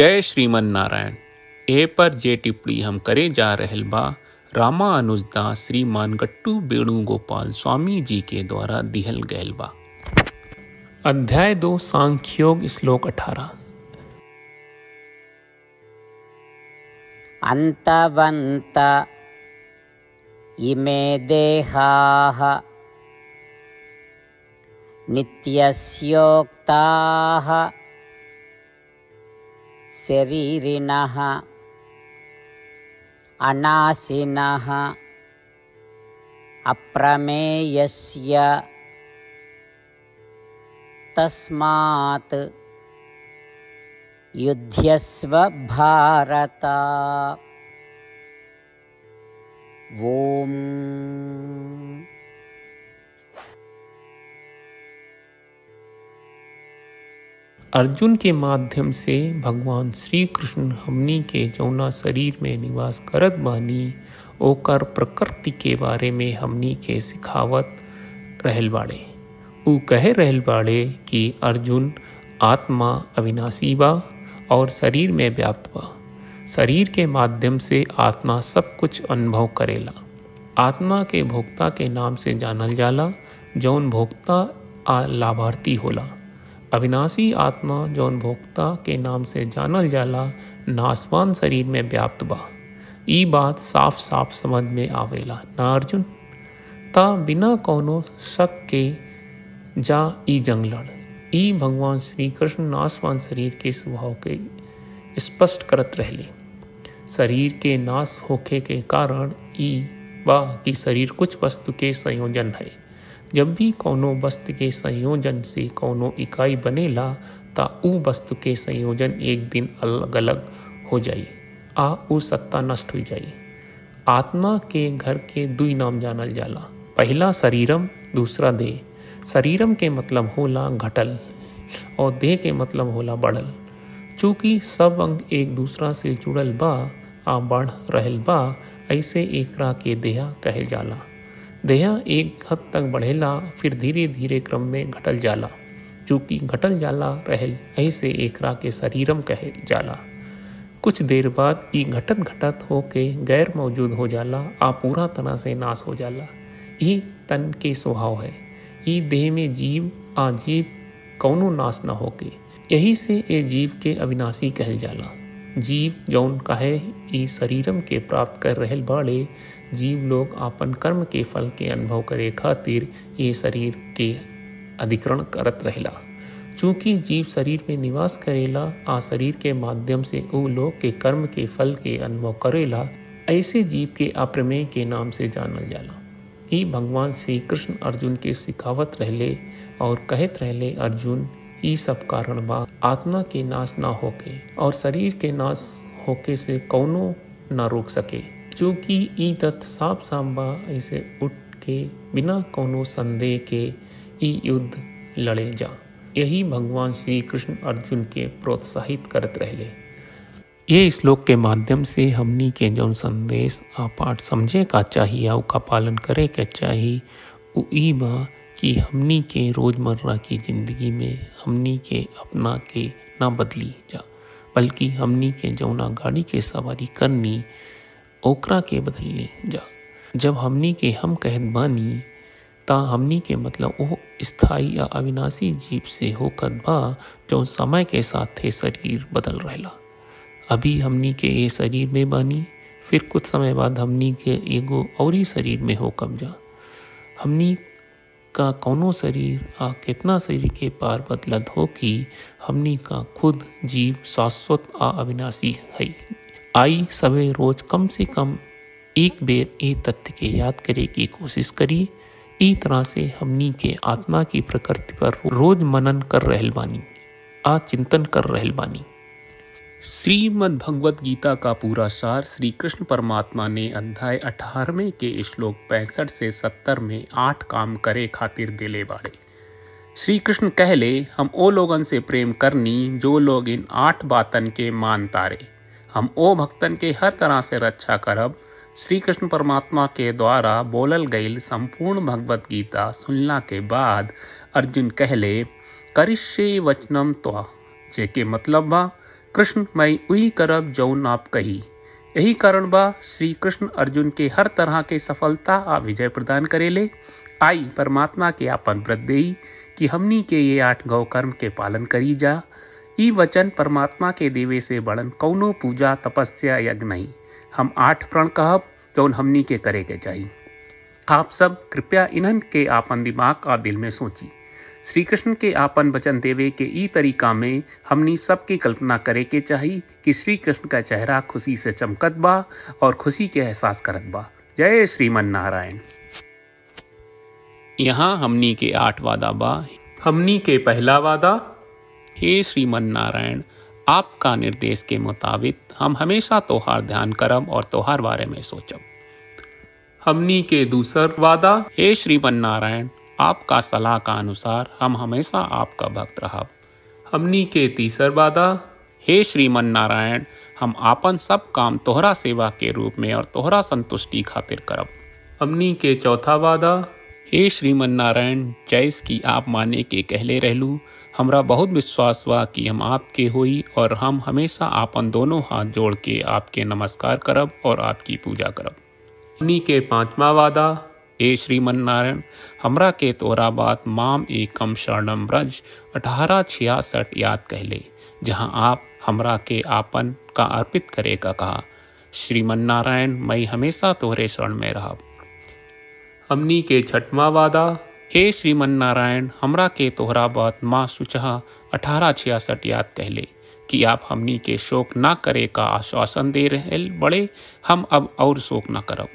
जय श्रीमन नारायण। ए पर जे टिप्पणी हम करे जा रहल बा रामानुजदास श्रीमान गट्टू वेणुगोपाल स्वामी जी के द्वारा दिहल गयल बा। अध्याय 2 सांख्योग श्लोक 18। अंतवंत इमे देहाः नित्यस्योक्ताः शरीरिणः अनाशिनः अप्रमेयस्य तस्मात् युध्यस्व भारत। ओम। अर्जुन के माध्यम से भगवान श्री कृष्ण हमनी के जौना शरीर में निवास करत बानी ओकर प्रकृति के बारे में हमनी के सिखावत रहल बाड़े। ऊ कह रहल बाड़े कि अर्जुन आत्मा अविनाशी बा और शरीर में व्याप्त बा। शरीर के माध्यम से आत्मा सब कुछ अनुभव करेला। आत्मा के भोक्ता के नाम से जानल जाला, जौन भोक्ता आ लाभार्थी होला। अविनाशी आत्मा जौन भोक्ता के नाम से जानल जाला नासवान शरीर में व्याप्त बा। ई बात साफ साफ समझ में आवेला ना अर्जुन? ता बिना कौनो शक के जा ई जंग लड़। ई भगवान श्री कृष्ण नासवान शरीर के स्वभाव के स्पष्ट करत रहले। शरीर के नाश होखे के कारण ई बा कि शरीर कुछ वस्तु के संयोजन है। जब भी कौनो वस्तु के संयोजन से कौनो इकाई बनेला ता ऊ वस्तु के संयोजन एक दिन अलग अलग हो जाई आ ऊ सत्ता नष्ट हो जाई। आत्मा के घर के दुई नाम जानल जाला, पहला शरीरम, दूसरा देह। शरीरम के मतलब होला घटल और देह के मतलब होला बढ़ल। चूँकि सब अंग एक दूसरा से जुड़ल बा आ बढ़ रहल बा, ऐसे एकरा के देह कहल जाला। देह एक हद तक बढ़ेला फिर धीरे धीरे क्रम में घटल जाला। चूँकि घटल जाला रहल ऐसे एकरा के शरीरम कहल जाला। कुछ देर बाद ई घटत घटत होके गैर मौजूद हो जाला आ पूरा तरह से नाश हो जाला। ई तन के स्वभाव है। ई देह में जीव आ जीव कौनो नाश न होके, यही से ए जीव के अविनाशी कहल जाला। जीव जौन कहे ई शरीरम के प्राप्त कर रहल बाड़े। जीव लोग आपन कर्म के फल के अनुभव करे खातिर ये शरीर के अधिकरण करत रहेला। चूँकि जीव शरीर में निवास करेला आ शरीर के माध्यम से ऊ लोग के कर्म के फल के अनुभव करेला, ऐसे जीव के अप्रमेय के नाम से जानल जाला। ई भगवान श्री कृष्ण अर्जुन के सिखावत रहले और कहत रहले, अर्जुन ई सब कारण बा आत्मा के नाश ना होके और शरीर के नाश होके से कौनो ना रोक सके। चूँकि ई तथ्य साफ साफ बा, ऐसे उठ के बिना कौनो संदेह के ई युद्ध लड़े जा। यही भगवान श्री कृष्ण अर्जुन के प्रोत्साहित करत रहले। ये श्लोक के माध्यम से हमनी के जौन संदेश आ पाठ समझे का चाहिए और का पालन करे के चाहिए उ ई बा कि हमनी के रोज़मर्रा की ज़िंदगी में हमनी के अपना के ना बदली जा, बल्कि हमनी के जौना गाड़ी के सवारी करनी ओकरा के बदलनी जा। जब हमनी के हम कहत बानी ता हमनी के मतलब वो स्थायी या अविनाशी जीव से होकर बा जो समय के साथ शरीर बदल रहेला। अभी हमनी के ये शरीर में बानी, फिर कुछ समय बाद हमनी के एगो औरी शरीर में हो कब जा। हमनी का कौनो शरीर आ कितना शरीर के पार बदलत हो कि हमनी का खुद जीव शाश्वत आ अविनाशी है। आई सवे रोज कम से कम एक बेर ए तथ्य के याद करे की कोशिश करी। ई तरह से हमनी के आत्मा की प्रकृति पर रोज मनन कर रहल बानी आ चिंतन कर रहल बानी। श्रीमद् भगवत गीता का पूरा सार श्री कृष्ण परमात्मा ने अध्याय 18वें के श्लोक 65 से 70 में 8 काम करे खातिर देले बाड़े। श्री कृष्ण कहले, हम ओ लोगन से प्रेम करनी जो लोग इन 8 बातन के मान तारे। हम ओ भक्तन के हर तरह से रक्षा करब। श्री कृष्ण परमात्मा के द्वारा बोलल गईल संपूर्ण भगवत गीता सुनला के बाद अर्जुन कहले, करिष्ये वचनम त्वा, जेके मतलब बा कृष्ण मैं उही करब जौन आप कही। यही कारण बा श्री कृष्ण अर्जुन के हर तरह के सफलता आ विजय प्रदान करेले। आई परमात्मा के आपन व्रत देई कि हमनी के ये 8 गौ कर्म के पालन करी जा। ई वचन परमात्मा के देवे से बड़न कौनो पूजा तपस्या यज्ञ नहीं। हम 8 प्रण कहब जौन हमनी के करे के चाहिए। आप सब कृपया इन्हन के आपन दिमाग और दिल में सोची। श्री कृष्ण के आपन वचन देवे के ई तरीका में हमनी सबकी कल्पना करे के चाहिए कि श्री कृष्ण का चेहरा खुशी से चमकत बा और खुशी के एहसास करत बा। जय श्रीमन नारायण। यहाँ हमनी के 8 वादा बा। हमनी के पहला वादा, हे श्रीमन नारायण, आपका निर्देश के मुताबिक हम हमेशा तोहार ध्यान करब और तोहार बारे में सोचब। हमनी के दूसर वादा, हे श्रीमन नारायण, आपका सलाह का अनुसार हम हमेशा आपका भक्त रहब। हमनी के तीसर वादा, हे श्रीमन नारायण, हम आपन सब काम तोहरा सेवा के रूप में और तोहरा संतुष्टि खातिर करब। हमनी के चौथा वादा, हे श्रीमन नारायण, जैस की आप माने के कहले रहलू, हमरा बहुत विश्वास बा कि हम आपके होई और हम हमेशा आपन दोनों हाथ जोड़ के आपके नमस्कार करब और आपकी पूजा करब। हमनी के पांचवा वादा, हे श्रीमन नारायण, हमरा के तोरा बात माम एकम शरणम ब्रज 1866 याद कहले, जहां आप हमरा के आपन का अर्पित करे का कहा। श्रीमन नारायण, मैं हमेशा तोहरे शरण में रहब। हमनी के छठवां वादा, हे श्रीमन नारायण, हमरा के तोहरा बात माँ सुचहा 1866 याद कहले कि आप हमनी के शोक ना करे का आश्वासन दे रहे बड़े, हम अब और शोक ना करब।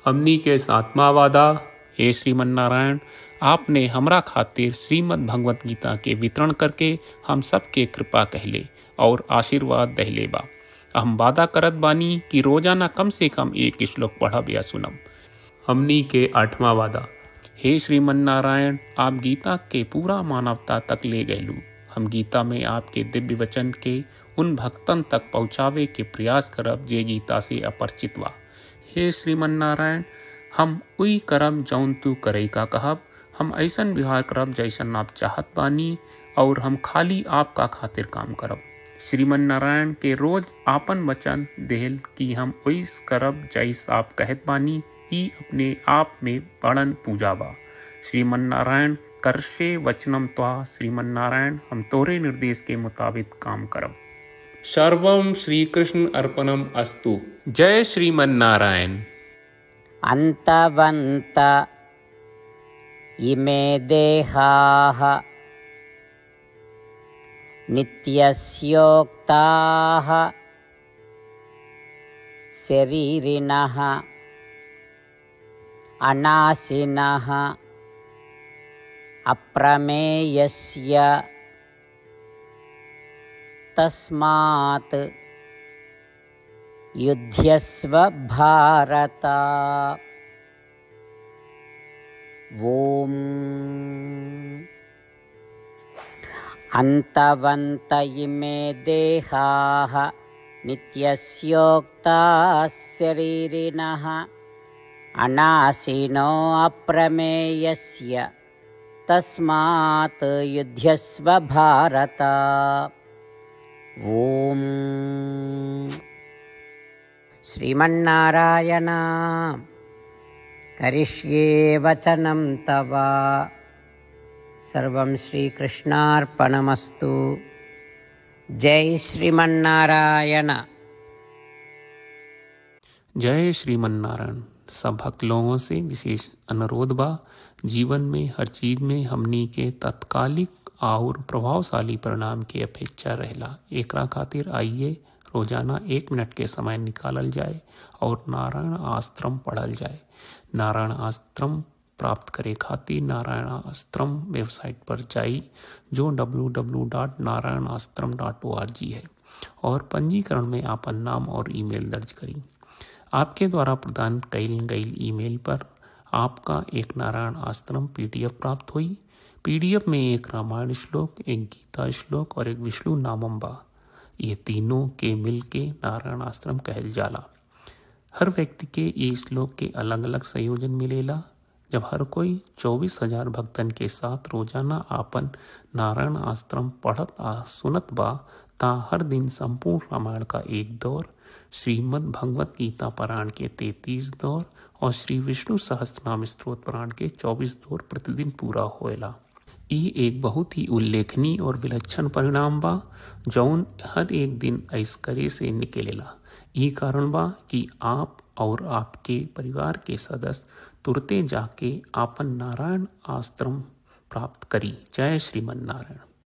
हमनी के 7वां वादा, हे श्रीमन नारायण, आपने हमरा खातिर श्रीमद् भगवत गीता के वितरण करके हम सबके कृपा कहले और आशीर्वाद दहले बा। हम वादा करत बानी कि रोजाना कम से कम 1 श्लोक पढ़ब या सुनब। हमनी के 8वां वादा, हे श्रीमन नारायण, आप गीता के पूरा मानवता तक ले गयलू। हम गीता में आपके दिव्य वचन के उन भक्तन तक पहुँचावे के प्रयास करब जे गीता से अपरिचित बा। हे श्रीमन नारायण, हम उई करब जौन तू करे का कहब। हम ऐसन व्यवहार करब जैसन आप चाहत बानी और हम खाली आपका खातिर काम करब। श्रीमन नारायण के रोज आपन वचन देहल कि हम ओइस करब जैस आप कहत बानी, ई अपने आप में बड़न पूजा बा। श्रीमन नारायण, करशे वचनम त्वा। श्रीमन नारायण, हम तोरे निर्देश के मुताबिक काम करब। सर्वं श्री कृष्ण अर्पणम अस्तु। जय श्रीमन नारायण। अन्तवन्त इमे देहाः नित्यस्योक्ताः शरीरिणः अनाशिनः अप्रमेयस्य तस्मात् युध्यस्व भारत। ओम अन्तवन्त इमे देहाः नित्यस्योक्ताः शरीरिणः अनाशिनो अप्रमेयस्य तस्मात् युध्यस्व भारत। ओम श्रीमन्नारायण, करिष्ये वचनं तव। सर्वं श्रीकृष्णार्पणमस्तु। जय श्रीमन्नारायण। जय श्रीमन नारायण। सब भक्त लोगों से विशेष अनुरोध बा, जीवन में हर चीज में हमनी के तत्कालिक और प्रभावशाली परिणाम की अपेक्षा रहला। एकरा खातिर आइए रोजाना 1 मिनट के समय निकालल जाए और नारायण आश्रम पढ़ल जाए। नारायण आश्रम प्राप्त करे खातिर नारायण आश्रम वेबसाइट पर जाई, जो www.narayanaashram.org है, और पंजीकरण में आपन नाम और ईमेल दर्ज करी। आपके द्वारा प्रदान कईल गई ईमेल पर आपका एक नारायण आश्रम PDF प्राप्त हुई। PDF में एक रामायण श्लोक, एक गीता श्लोक और एक विष्णु नामम बा। ये तीनों के मिल के नारायण आश्रम कहल जाला। हर व्यक्ति के ये श्लोक के अलग अलग संयोजन मिलेला। जब हर कोई 24,000 भक्तन के साथ रोजाना आपन नारायण आश्रम पढ़त आ सुनत बा ता हर दिन संपूर्ण रामायण का एक दौर, श्रीमद् भगवत गीता पारायण के 33 दौर और श्री विष्णु सहस्त्रनाम स्तोत्र पारायण के 24 दौर प्रतिदिन पूरा होएला। ई एक बहुत ही उल्लेखनीय और विलक्षण परिणाम बा जौन हर एक दिन ऐस करे से निकलेला। ई कारण बा कि आप और आपके परिवार के सदस्य तुरते जाके आपन नारायण आश्रम प्राप्त करी। जय श्रीमन नारायण।